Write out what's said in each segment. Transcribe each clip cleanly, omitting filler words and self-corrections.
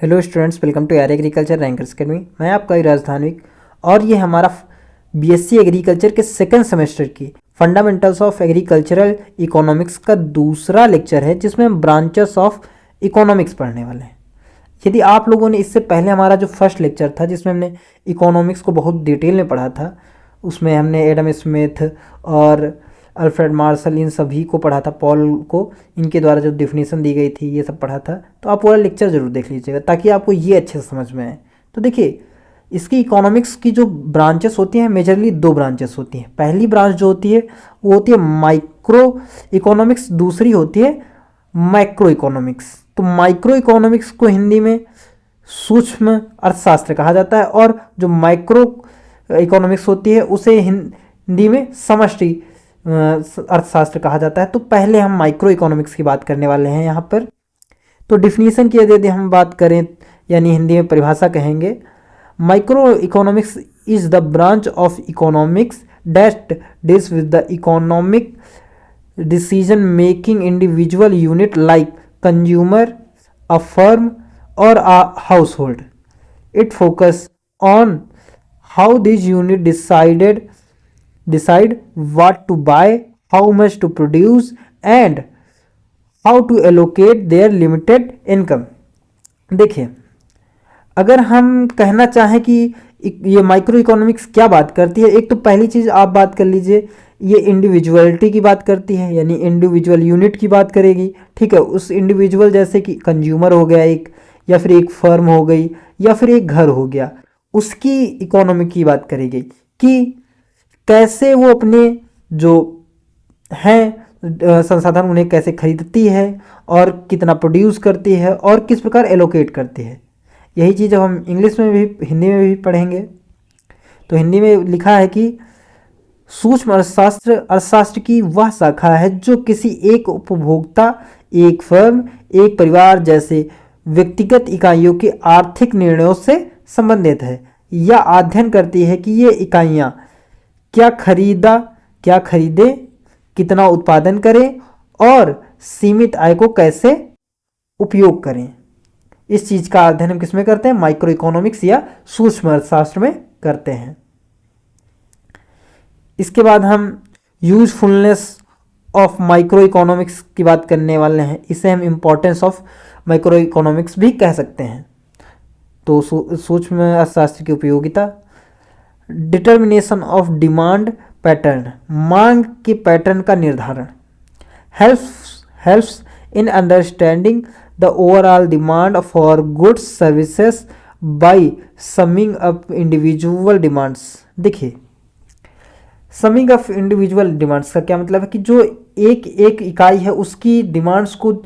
Hello students, welcome to यार agriculture rankers academy. मैं आपका युवराज धानविक और ये हमारा बीएससी एग्रीकल्चर के सेकंड सेमेस्टर की फंडामेंटल्स ऑफ एग्रीकल्चरल इकोनॉमिक्स का दूसरा लेक्चर है, जिसमें हम ब्रांचेस ऑफ इकोनॉमिक्स पढ़ने वाले हैं। यदि आप लोगों ने इससे पहले हमारा जो फर्स्ट लेक्चर था, जिसमें हमने इकोनॉमिक्स को बहुत डिटेल में पढ़ा था, उसमें हमने एडम स्मिथ और अल्फ्रेड मार्शल इन सभी को पढ़ा था, पॉल को, इनके द्वारा जो डेफिनेशन दी गई थी ये सब पढ़ा था। तो आप पूरा लेक्चर ज़रूर देख लीजिएगा ताकि आपको ये अच्छे से समझ में आए। तो देखिए, इसकी इकोनॉमिक्स की जो ब्रांचेस होती हैं, मेजरली दो ब्रांचेस होती हैं। पहली ब्रांच जो होती है वो होती है माइक्रो इकोनॉमिक्स, दूसरी होती है मैक्रो इकोनॉमिक्स। तो माइक्रो इकोनॉमिक्स को हिंदी में सूक्ष्म अर्थशास्त्र कहा जाता है और जो माइक्रो इकोनॉमिक्स होती है उसे हिंदी में समष्टि अर्थशास्त्र कहा जाता है। तो पहले हम माइक्रो इकोनॉमिक्स की बात करने वाले हैं यहाँ पर। तो डिफिनीशन की यदि हम बात करें, यानी हिंदी में परिभाषा कहेंगे, micro economics is the branch of economics that deals with the economic decision making individual unit like consumer, a firm और a household. It focus on how this unit decide what to buy, how much to produce and how to allocate their limited income। देखिए, अगर हम कहना चाहें कि ये micro economics क्या बात करती है, एक तो पहली चीज़ आप बात कर लीजिए, ये इंडिविजुअलिटी की बात करती है, यानी इंडिविजुअल यूनिट की बात करेगी। ठीक है, उस इंडिविजुअल जैसे कि कंज्यूमर हो गया एक, या फिर एक फर्म हो गई, या फिर एक घर हो गया, उसकी इकोनॉमी की बात करेगी कि कैसे वो अपने जो हैं संसाधन उन्हें कैसे खरीदती है और कितना प्रोड्यूस करती है और किस प्रकार एलोकेट करती है। यही चीज़ हम इंग्लिश में भी, हिंदी में भी पढ़ेंगे। तो हिंदी में लिखा है कि सूक्ष्म अर्थशास्त्र की वह शाखा है जो किसी एक उपभोक्ता, एक फर्म, एक परिवार जैसे व्यक्तिगत इकाइयों के आर्थिक निर्णयों से संबंधित है, या अध्ययन करती है कि ये इकाइयाँ क्या खरीदे, कितना उत्पादन करें और सीमित आय को कैसे उपयोग करें। इस चीज़ का अध्ययन हम किस में करते हैं? माइक्रो इकोनॉमिक्स या सूक्ष्म अर्थशास्त्र में करते हैं। इसके बाद हम यूजफुलनेस ऑफ माइक्रो इकोनॉमिक्स की बात करने वाले हैं। इसे हम इम्पोर्टेंस ऑफ माइक्रो इकोनॉमिक्स भी कह सकते हैं। तो सूक्ष्म अर्थशास्त्र की उपयोगिता, डिटर्मिनेशन ऑफ डिमांड पैटर्न, मांग के पैटर्न का निर्धारण, helps in understanding the overall demand for goods services by summing up individual demands. देखिए, समिंग अप इंडिविजुअल डिमांड्स का क्या मतलब है कि जो एक एक इकाई है उसकी डिमांड्स को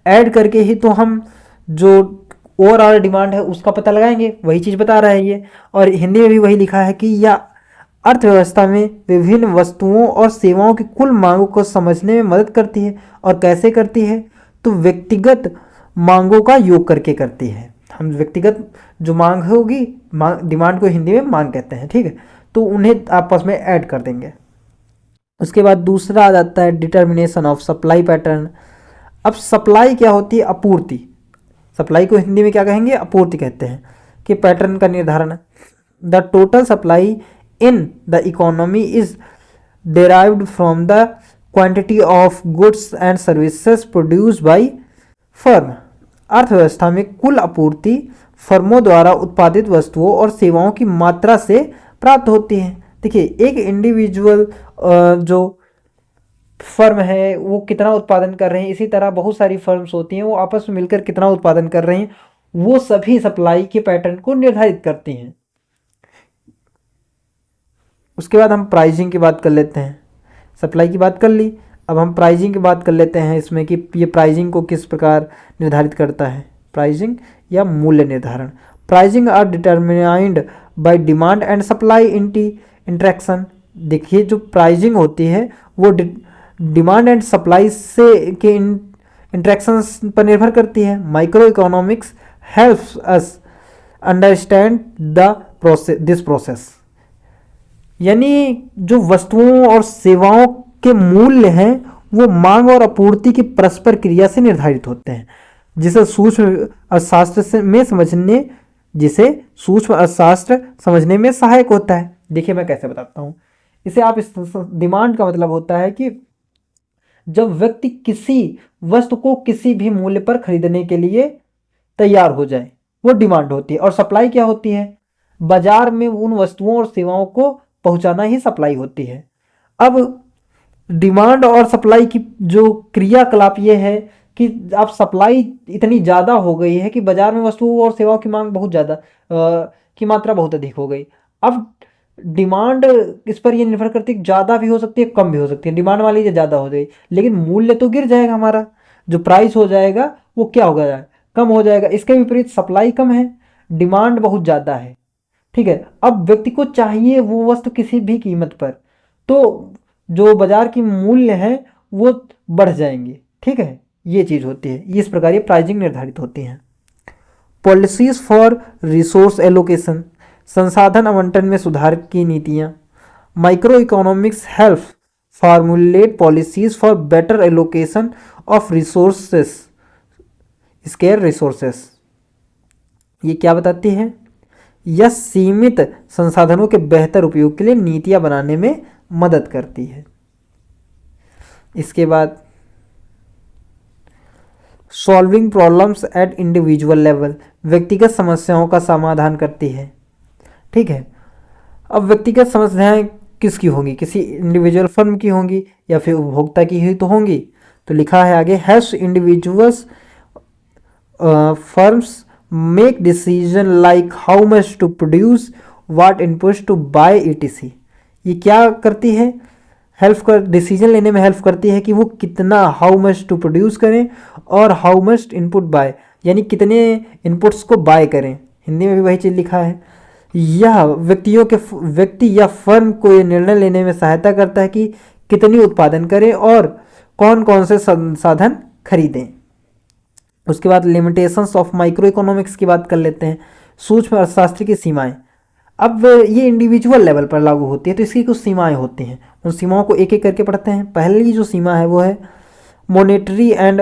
ऐड करके ही तो हम जो ओवरऑल डिमांड है उसका पता लगाएंगे। वही चीज़ बता रहा है ये। और हिंदी में भी वही लिखा है कि यह अर्थव्यवस्था में विभिन्न वस्तुओं और सेवाओं की कुल मांगों को समझने में मदद करती है। और कैसे करती है? तो व्यक्तिगत मांगों का योग करके करती है। हम व्यक्तिगत जो मांग होगी, डिमांड को हिंदी में मांग कहते हैं, ठीक है, तो उन्हें आपस में ऐड कर देंगे। उसके बाद दूसरा आ जाता है डिटर्मिनेशन ऑफ सप्लाई पैटर्न। अब सप्लाई क्या होती है? आपूर्ति। सप्लाई को हिंदी में क्या कहेंगे? आपूर्ति कहते हैं। कि पैटर्न का निर्धारण, the total supply in the economy is derived from the quantity of goods and services produced by firm. अर्थव्यवस्था में कुल आपूर्ति फर्मों द्वारा उत्पादित वस्तुओं और सेवाओं की मात्रा से प्राप्त होती है। देखिए, एक इंडिविजुअल जो फर्म है वो कितना उत्पादन कर रहे हैं, इसी तरह बहुत सारी फर्म्स होती हैं, वो आपस में मिलकर कितना उत्पादन कर रहे हैं, वो सभी सप्लाई के पैटर्न को निर्धारित करती हैं। उसके बाद हम प्राइसिंग की बात कर लेते हैं। सप्लाई की बात कर ली, अब हम प्राइसिंग की बात कर लेते हैं इसमें कि ये प्राइसिंग को किस प्रकार निर्धारित करता है। प्राइसिंग या मूल्य निर्धारण। Pricing are determined by demand and supply interaction. देखिए, जो प्राइसिंग होती है वो डिमांड एंड सप्लाई से के इंटरेक्शंस पर निर्भर करती है। Micro economics helps us understand this process. यानी जो वस्तुओं और सेवाओं के मूल्य हैं वो मांग और आपूर्ति की परस्पर क्रिया से निर्धारित होते हैं। जिसे सूक्ष्म अर्थशास्त्र में समझने जिसे सूक्ष्म अर्थशास्त्र समझने में सहायक होता है। देखिए मैं कैसे बताता हूँ इसे। आप इस डिमांड का मतलब होता है कि जब व्यक्ति किसी वस्तु को किसी भी मूल्य पर खरीदने के लिए तैयार हो जाए, वो डिमांड होती है। और सप्लाई क्या होती है? बाजार में उन वस्तुओं और सेवाओं को पहुंचाना ही सप्लाई होती है। अब डिमांड और सप्लाई की जो क्रियाकलाप ये है कि आप सप्लाई इतनी ज़्यादा हो गई है कि बाजार में वस्तुओं और सेवाओं की मांग बहुत ज़्यादा की मात्रा बहुत अधिक हो गई। अब डिमांड इस पर ये निर्भर करती है, ज़्यादा भी हो सकती है कम भी हो सकती है। डिमांड वाली ज़्यादा हो गई लेकिन मूल्य तो गिर जाएगा, हमारा जो प्राइस हो जाएगा वो क्या होगा, कम हो जाएगा। इसके विपरीत सप्लाई कम है, डिमांड बहुत ज़्यादा है। ठीक है, अब व्यक्ति को चाहिए वो वस्तु किसी भी कीमत पर, तो जो बाजार की मूल्य है वो बढ़ जाएंगे। ठीक है, ये चीज़ होती है। इस प्रकार ये प्राइसिंग निर्धारित होती हैं। पॉलिसीज फॉर रिसोर्स एलोकेशन, संसाधन आवंटन में सुधार की नीतियाँ। Micro economics help formulate policies for better allocation of resources, square resources. ये क्या बताती है? यह सीमित संसाधनों के बेहतर उपयोग के लिए नीतियां बनाने में मदद करती है। इसके बाद solving problems eight individual level, व्यक्तिगत समस्याओं का समाधान करती है। ठीक है, अब व्यक्तिगत समस्याएं किसकी होंगी? किसी इंडिविजुअल फर्म की होंगी या फिर उपभोक्ता की ही तो होंगी। तो लिखा है आगे, has individuals firms make decision like how much to produce, what inputs to buy etc। ये क्या करती है? हेल्प कर डिसीजन लेने में हेल्प करती है कि वो कितना, हाउ मच टू प्रोड्यूस करें और हाउ मच इनपुट बाय, यानी कितने इनपुट्स को बाय करें। हिंदी में भी वही चीज़ लिखा है। यह व्यक्ति या फर्म को ये निर्णय लेने में सहायता करता है कि कितनी उत्पादन करें और कौन कौन से संसाधन खरीदें। उसके बाद लिमिटेशंस ऑफ माइक्रो इकोनॉमिक्स की बात कर लेते हैं। सूक्ष्म अर्थशास्त्र की सीमाएं। अब ये इंडिविजुअल लेवल पर लागू होती है तो इसकी कुछ सीमाएं होती हैं, उन सीमाओं को एक एक करके पढ़ते हैं। पहली जो सीमा है वो है मॉनेटरी एंड,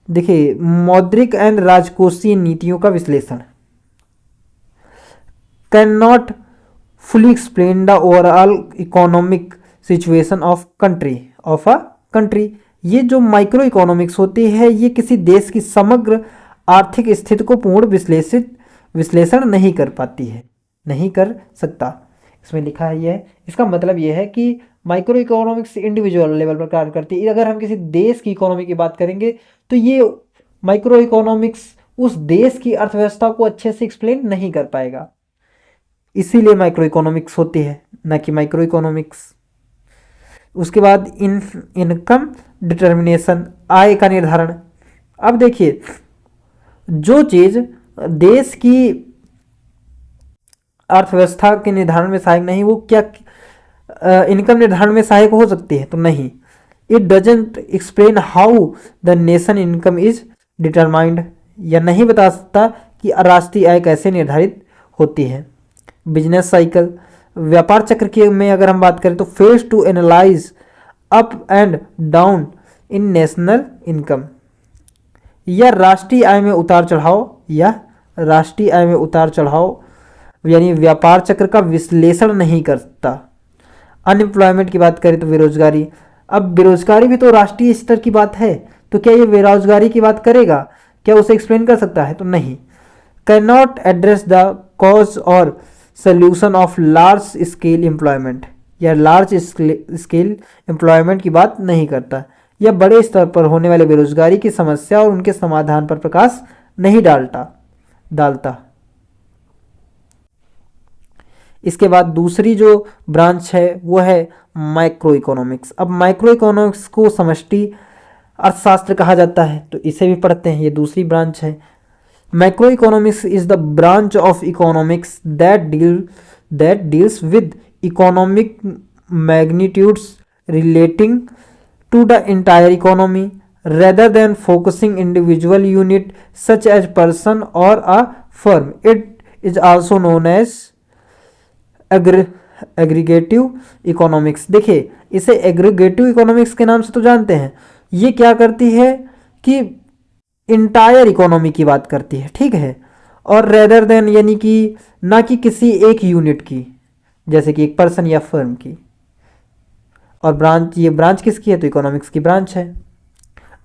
देखिए मौद्रिक एंड राजकोषीय नीतियों का विश्लेषण। Can not fully explain the overall economic situation of a country. ये जो माइक्रो इकोनॉमिक्स होती है ये किसी देश की समग्र आर्थिक स्थिति को पूर्ण विश्लेषण नहीं कर पाती है, नहीं कर सकता। इसमें लिखा है ये, इसका मतलब ये है कि माइक्रो इकोनॉमिक्स इंडिविजुअल लेवल पर कार्य करती है। अगर हम किसी देश की इकोनॉमी की बात करेंगे तो ये माइक्रो इकोनॉमिक्स उस देश की अर्थव्यवस्था को अच्छे से एक्सप्लेन नहीं कर पाएगा, इसीलिए माइक्रो इकोनॉमिक्स होती है, ना कि माइक्रो इकोनॉमिक्स। उसके बाद इनकम डिटर्मिनेशन, आय का निर्धारण। अब देखिए जो चीज़ देश की अर्थव्यवस्था के निर्धारण में सहायक नहीं, वो क्या इनकम निर्धारण में सहायक हो सकती है? तो नहीं। It doesn't explain how the nation income is determined, या नहीं बता सकता कि राष्ट्रीय आय कैसे निर्धारित होती है। बिजनेस साइकिल, व्यापार चक्र के में अगर हम बात करें तो fails to analyse up and down in national income, या राष्ट्रीय आय में उतार चढ़ाव यानी व्यापार चक्र का विश्लेषण नहीं करता। अनएम्प्लॉयमेंट की बात करें तो बेरोजगारी। अब बेरोजगारी भी तो राष्ट्रीय स्तर की बात है, तो क्या ये बेरोजगारी की बात करेगा? क्या उसे एक्सप्लेन कर सकता है? तो नहीं। Can not address the cause और solution of large scale employment, या लार्ज स्केल एम्प्लॉयमेंट की बात नहीं करता। यह बड़े स्तर पर होने वाले बेरोजगारी की समस्या और उनके समाधान पर प्रकाश नहीं डालता। इसके बाद दूसरी जो ब्रांच है वो है माइक्रो इकोनॉमिक्स। अब माइक्रो इकोनॉमिक्स को समष्टि अर्थशास्त्र कहा जाता है, तो इसे भी पढ़ते हैं, ये दूसरी ब्रांच है। Micro economics is the branch of economics that deals with economic magnitudes relating to the entire economy rather than focusing individual unit such as person or a firm. It is also known as aggregative economics. देखिए इसे aggregative economics के नाम से तो जानते हैं। ये क्या करती है कि इंटायर इकोनॉमी की बात करती है, ठीक है, और रेदर देन यानी कि ना कि किसी एक यूनिट की, जैसे कि एक पर्सन या फर्म की। और ब्रांच, ये ब्रांच किसकी है, तो इकोनॉमिक्स की ब्रांच है।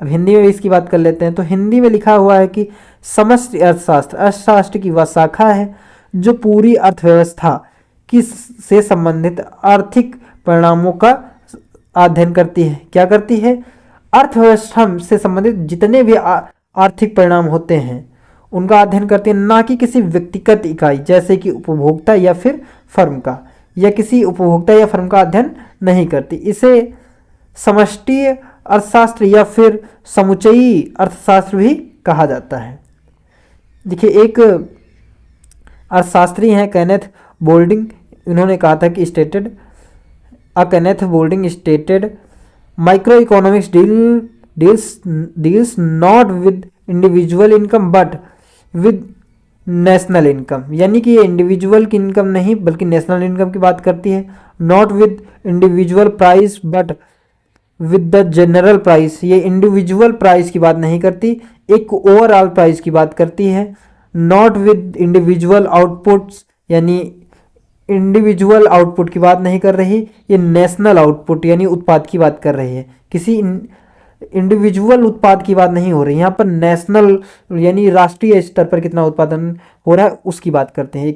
अब हिंदी में भी इसकी बात कर लेते हैं। तो हिंदी में लिखा हुआ है कि समष्टि अर्थशास्त्र, अर्थशास्त्र की वह शाखा है जो पूरी अर्थव्यवस्था की से संबंधित आर्थिक परिणामों का अध्ययन करती है। क्या करती है, अर्थव्यवस्था से संबंधित जितने भी आर्थिक परिणाम होते हैं उनका अध्ययन करती है, ना कि किसी व्यक्तिगत इकाई जैसे कि उपभोक्ता या फिर फर्म का, या किसी उपभोक्ता या फर्म का अध्ययन नहीं करती। इसे समष्टि अर्थशास्त्र या फिर समुच्चयी अर्थशास्त्र भी कहा जाता है। देखिए, एक अर्थशास्त्री हैं केनेथ बोल्डिंग, इन्होंने कहा था कि Kenneth Boulding stated micro economics deals not with individual income but with national income, यानी कि ये इंडिविजुअल की इनकम नहीं बल्कि नेशनल इनकम की बात करती है। Not with individual price but with the general price, ये इंडिविजुअल प्राइस की बात नहीं करती, एक ओवरऑल प्राइस की बात करती है। नॉट विद इंडिविजुअल आउटपुट्स, यानी इंडिविजुअल आउटपुट की बात नहीं कर रही, ये नेशनल आउटपुट यानी उत्पाद की बात कर रही है। किसी इंडिविजुअल उत्पाद की बात नहीं हो रही, यहाँ पर नेशनल यानी राष्ट्रीय स्तर पर कितना उत्पादन हो रहा है उसकी बात करते हैं।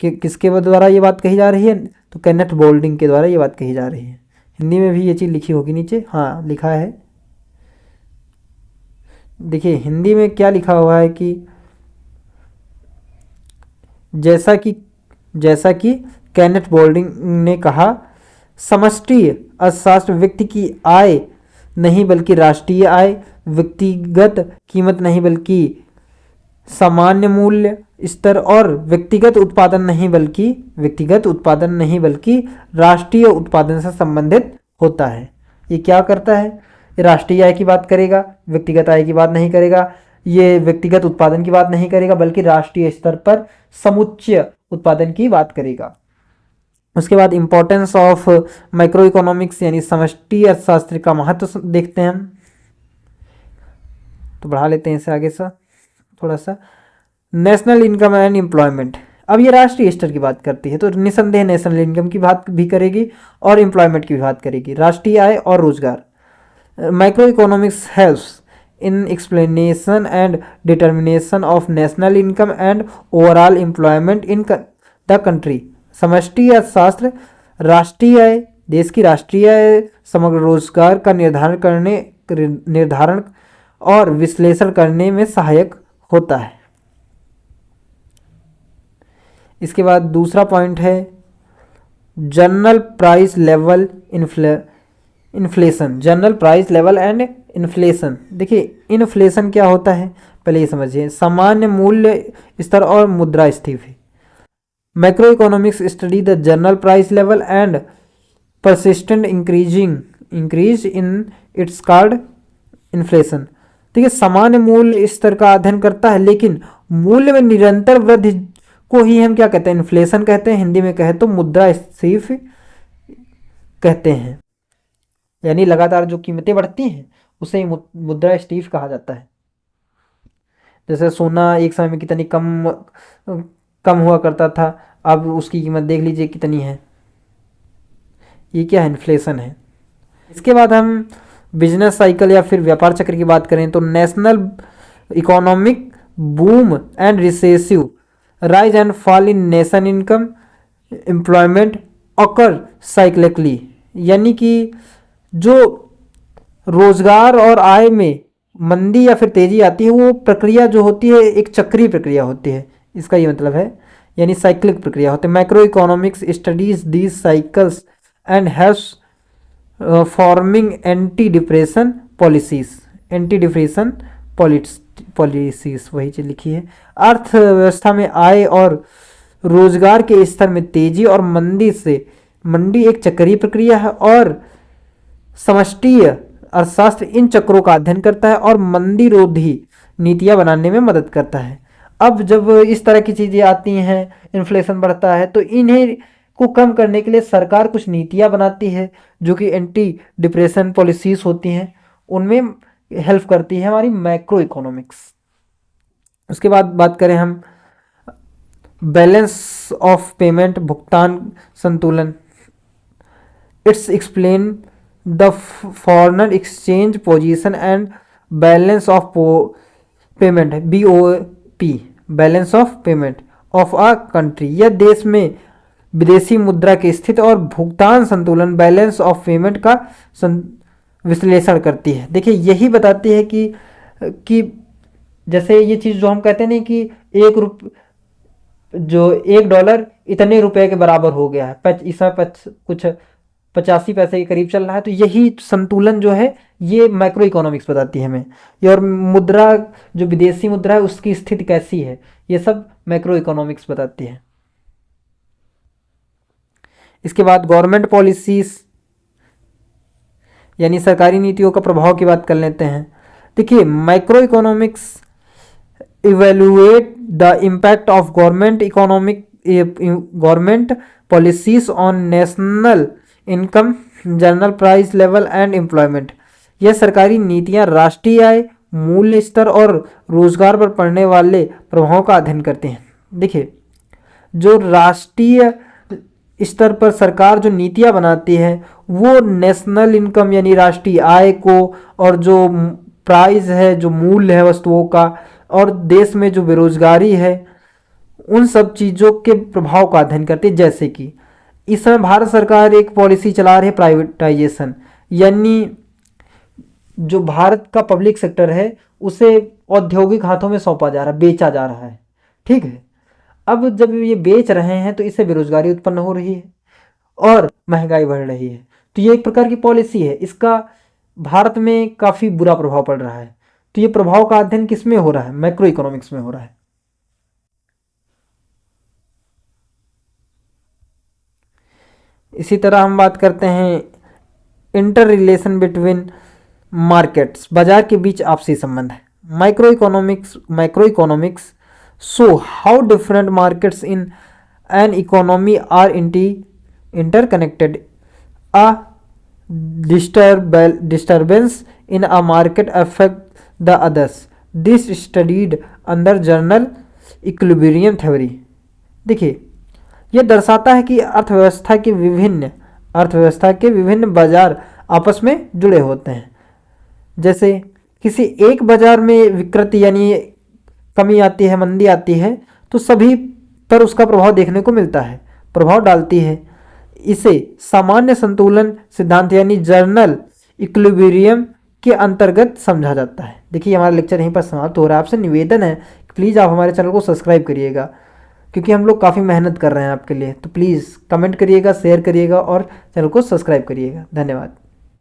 किसके द्वारा ये बात कही जा रही है, तो केनेथ बोल्डिंग के द्वारा ये बात कही जा रही है। हिंदी में भी ये चीज़ लिखी होगी नीचे, हाँ लिखा है। देखिए हिंदी में क्या लिखा हुआ है कि जैसा कि केनेथ बोल्डिंग ने कहा, समष्टि अर्थशास्त्र व्यक्ति की आय नहीं बल्कि राष्ट्रीय आय, व्यक्तिगत कीमत नहीं बल्कि सामान्य मूल्य स्तर, और व्यक्तिगत उत्पादन नहीं बल्कि राष्ट्रीय उत्पादन से संबंधित होता है। ये क्या करता है, ये राष्ट्रीय आय की बात करेगा, व्यक्तिगत आय की बात नहीं करेगा, ये व्यक्तिगत उत्पादन की बात नहीं करेगा बल्कि राष्ट्रीय स्तर पर समुच्चय उत्पादन की बात करेगा। उसके बाद इंपॉर्टेंस ऑफ माइक्रो इकोनॉमिक्स यानी समष्टि अर्थशास्त्र का महत्व देखते हैं हम। तो बढ़ा लेते हैं इसे आगे सा थोड़ा सा। नेशनल इनकम एंड एम्प्लॉयमेंट, अब ये राष्ट्रीय स्तर की बात करती है तो निसंदेह नेशनल इनकम की बात भी करेगी और एम्प्लॉयमेंट की भी बात करेगी, राष्ट्रीय आय और रोजगार। Micro economics helps in explanation and determination of national income and overall employment in the country. समष्टि अर्थशास्त्र राष्ट्रीय आय, देश की राष्ट्रीय आय, समग्र रोजगार का निर्धारण और विश्लेषण करने में सहायक होता है। इसके बाद दूसरा पॉइंट है general price level inflation, general price level and inflation. देखिए इन्फ्लेशन क्या होता है पहले ये समझिए, सामान्य मूल्य स्तर और मुद्रास्फीति। Macro economics study the general price level and persistent increase in its called inflation. ठीक है, सामान्य मूल्य स्तर का अध्ययन करता है लेकिन मूल्य में निरंतर वृद्धि को ही हम क्या कहते हैं, इन्फ्लेशन कहते हैं। हिंदी में कहे तो मुद्रास्फीति कहते हैं, यानी लगातार जो कीमतें बढ़ती हैं उसे ही मुद्रास्फीति कहा जाता है। जैसे सोना एक समय में कितनी कम हुआ करता था, अब उसकी कीमत देख लीजिए कितनी है, ये क्या है, इन्फ्लेशन है। इसके बाद हम बिजनेस साइकिल या फिर व्यापार चक्र की बात करें तो national economic boom and recessive rise and fall in nation income employment occur cyclically, यानी कि जो रोजगार और आय में मंदी या फिर तेजी आती है वो प्रक्रिया जो होती है एक चक्रीय प्रक्रिया होती है, इसका ये मतलब है, यानी साइक्लिक प्रक्रिया होती है। Micro economics studies these cycles and haves forming anti depression policies वही चीज लिखी है। अर्थव्यवस्था में आय और रोजगार के स्तर में तेजी और मंदी एक चक्रीय प्रक्रिया है और समष्टि अर्थशास्त्र इन चक्रों का अध्ययन करता है और मंदी रोधी नीतियां बनाने में मदद करता है। अब जब इस तरह की चीजें आती हैं, इन्फ्लेशन बढ़ता है, तो इन्हें को कम करने के लिए सरकार कुछ नीतियां बनाती है जो कि एंटी डिप्रेशन पॉलिसीज होती हैं। उनमें हेल्प करती है हमारी मैक्रो इकोनॉमिक्स। उसके बाद बात करें हम बैलेंस ऑफ पेमेंट, भुगतान संतुलन। It's explain the foreign exchange position and balance of payment, BOP, balance of payment of a country. यह देश में विदेशी मुद्रा की स्थिति और भुगतान संतुलन, बैलेंस ऑफ पेमेंट का विश्लेषण करती है। देखिए यही बताती है कि जैसे ये चीज़ जो हम कहते हैं ना कि $1 इतने रुपए के बराबर हो गया है, इस समय कुछ 85 पैसे के करीब चल रहा है, तो यही संतुलन जो है ये मैक्रो इकोनॉमिक्स बताती है हमें। ये और मुद्रा जो विदेशी मुद्रा है उसकी स्थिति कैसी है, ये सब मैक्रो इकोनॉमिक्स बताती है। इसके बाद गवर्नमेंट पॉलिसीज यानी सरकारी नीतियों का प्रभाव की बात कर लेते हैं। देखिए macro economics evaluate the impact of government policies on national income, general price level and employment. यह सरकारी नीतियां राष्ट्रीय आय, मूल्य स्तर और रोजगार पर पड़ने वाले प्रभावों का अध्ययन करते हैं। देखिए जो राष्ट्रीय स्तर पर सरकार जो नीतियां बनाती है वो नेशनल इनकम यानी राष्ट्रीय आय को, और जो प्राइस है, जो मूल्य है वस्तुओं का, और देश में जो बेरोजगारी है, उन सब चीज़ों के प्रभाव का अध्ययन करती है। जैसे कि इस समय भारत सरकार एक पॉलिसी चला रही है प्राइवेटाइजेशन, यानी जो भारत का पब्लिक सेक्टर है उसे औद्योगिक हाथों में सौंपा जा रहा है, बेचा जा रहा है। ठीक है, अब जब ये बेच रहे हैं तो इससे बेरोजगारी उत्पन्न हो रही है और महंगाई बढ़ रही है। तो ये एक प्रकार की पॉलिसी है, इसका भारत में काफ़ी बुरा प्रभाव पड़ रहा है। तो ये प्रभाव का अध्ययन किस में हो रहा है? मैक्रो इकोनॉमिक्स में हो रहा है। इसी तरह हम बात करते हैं इंटर रिलेशन बिटवीन मार्केट्स, बाजार के बीच आपसी संबंध है। Macroeconomics show how different markets in an economy are interconnected. A disturbance in a market affect the others. This studied under journal equilibrium theory. देखिए यह दर्शाता है कि अर्थव्यवस्था के विभिन्न बाजार आपस में जुड़े होते हैं। जैसे किसी एक बाजार में विकृति यानी कमी आती है, मंदी आती है, तो सभी पर उसका प्रभाव देखने को मिलता है, प्रभाव डालती है। इसे सामान्य संतुलन सिद्धांत यानी जर्नल इक्विलिब्रियम के अंतर्गत समझा जाता है। देखिए हमारा लेक्चर यहीं पर समाप्त हो रहा है। आपसे निवेदन है कि प्लीज़ आप हमारे चैनल को सब्सक्राइब करिएगा, क्योंकि हम लोग काफ़ी मेहनत कर रहे हैं आपके लिए। तो प्लीज़ कमेंट करिएगा, शेयर करिएगा और चैनल को सब्सक्राइब करिएगा। धन्यवाद।